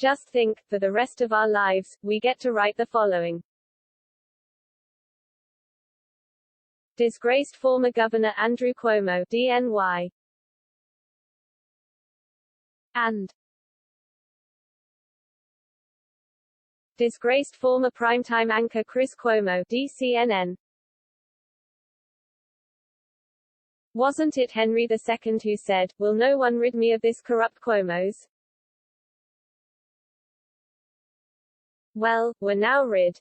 Just think, for the rest of our lives, we get to write the following. Disgraced former Governor Andrew Cuomo, DNY. And disgraced former primetime anchor Chris Cuomo, DCNN. Wasn't it Henry II who said, "Will no one rid me of this corrupt Cuomo's?" Well, we're now rid.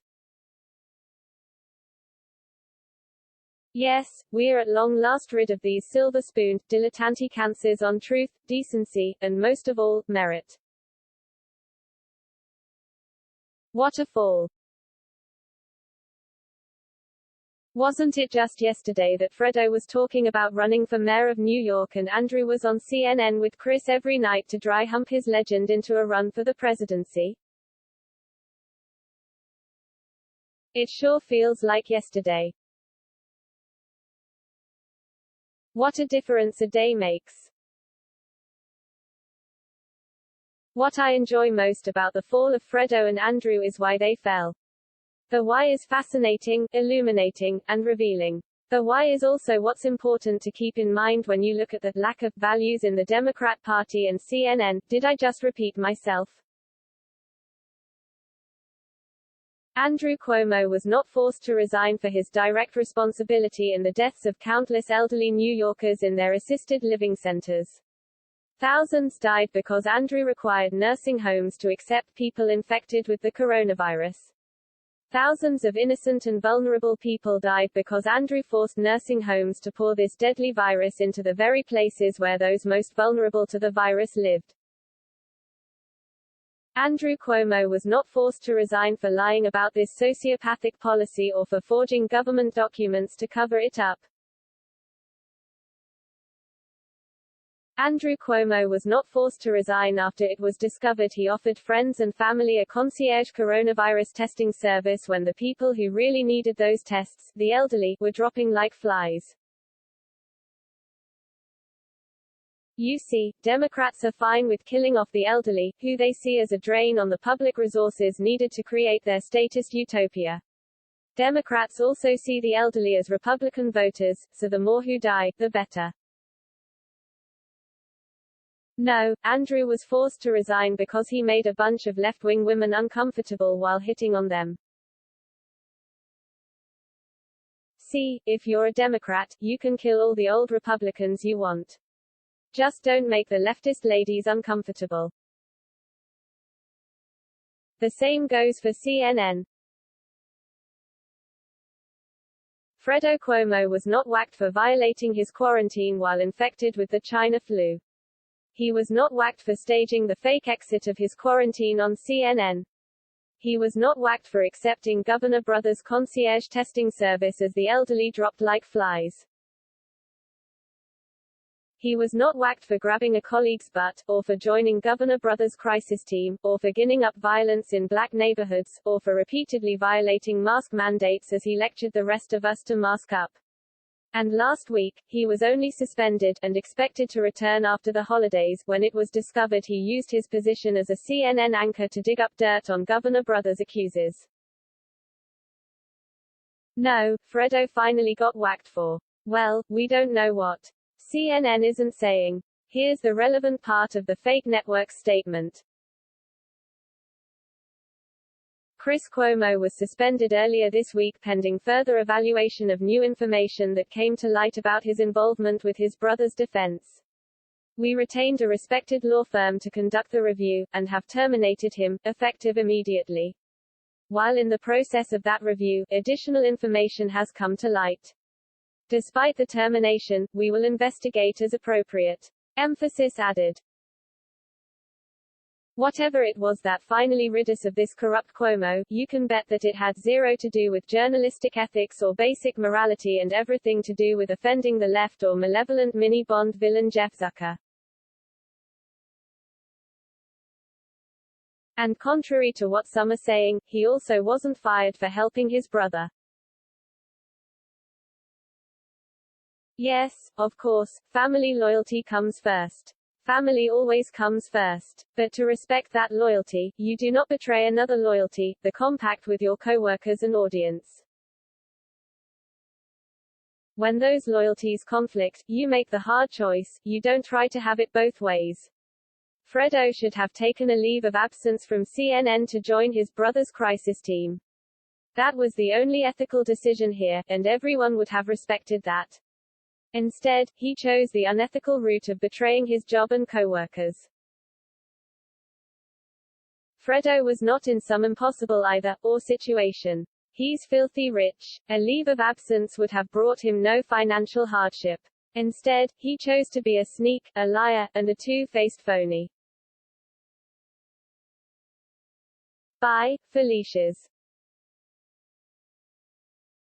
Yes, we are at long last rid of these silver-spooned, dilettante cancers on truth, decency, and most of all, merit. What a fall. Wasn't it just yesterday that Fredo was talking about running for mayor of New York and Andrew was on CNN with Chris every night to dry hump his legend into a run for the presidency? It sure feels like yesterday. What a difference a day makes. What I enjoy most about the fall of Fredo and Andrew is why they fell. The why is fascinating, illuminating, and revealing. The why is also what's important to keep in mind when you look at the lack of values in the Democrat Party and CNN. Did I just repeat myself? Andrew Cuomo was not forced to resign for his direct responsibility in the deaths of countless elderly New Yorkers in their assisted living centers. Thousands died because Andrew required nursing homes to accept people infected with the coronavirus. Thousands of innocent and vulnerable people died because Andrew forced nursing homes to pour this deadly virus into the very places where those most vulnerable to the virus lived. Andrew Cuomo was not forced to resign for lying about this sociopathic policy or for forging government documents to cover it up. Andrew Cuomo was not forced to resign after it was discovered he offered friends and family a concierge coronavirus testing service when the people who really needed those tests, the elderly, were dropping like flies. You see, Democrats are fine with killing off the elderly, who they see as a drain on the public resources needed to create their statist utopia. Democrats also see the elderly as Republican voters, so the more who die, the better. No, Andrew was forced to resign because he made a bunch of left-wing women uncomfortable while hitting on them. See, if you're a Democrat, you can kill all the old Republicans you want. Just don't make the leftist ladies uncomfortable. The same goes for CNN. Fredo Cuomo was not whacked for violating his quarantine while infected with the China flu. He was not whacked for staging the fake exit of his quarantine on CNN. He was not whacked for accepting Governor Brother's concierge testing service as the elderly dropped like flies. He was not whacked for grabbing a colleague's butt, or for joining Governor Brother's crisis team, or for ginning up violence in black neighborhoods, or for repeatedly violating mask mandates as he lectured the rest of us to mask up. And last week, he was only suspended, and expected to return after the holidays, when it was discovered he used his position as a CNN anchor to dig up dirt on Governor Brother's accusers. No, Fredo finally got whacked for, well, we don't know what. CNN isn't saying. Here's the relevant part of the fake network's statement. Chris Cuomo was suspended earlier this week pending further evaluation of new information that came to light about his involvement with his brother's defense. We retained a respected law firm to conduct the review, and have terminated him, effective immediately. While in the process of that review, additional information has come to light. Despite the termination, we will investigate as appropriate. Emphasis added. Whatever it was that finally rid us of this corrupt Cuomo, you can bet that it had zero to do with journalistic ethics or basic morality and everything to do with offending the left or malevolent mini-Bond villain Jeff Zucker. And contrary to what some are saying, he also wasn't fired for helping his brother. Yes, of course, family loyalty comes first. Family always comes first. But to respect that loyalty, you do not betray another loyalty, the compact with your coworkers and audience. When those loyalties conflict, you make the hard choice, you don't try to have it both ways. Fredo should have taken a leave of absence from CNN to join his brother's crisis team. That was the only ethical decision here, and everyone would have respected that. Instead, he chose the unethical route of betraying his job and coworkers. Fredo was not in some impossible either-or situation. He's filthy rich. A leave of absence would have brought him no financial hardship. Instead, he chose to be a sneak, a liar, and a two-faced phony. By Felicia's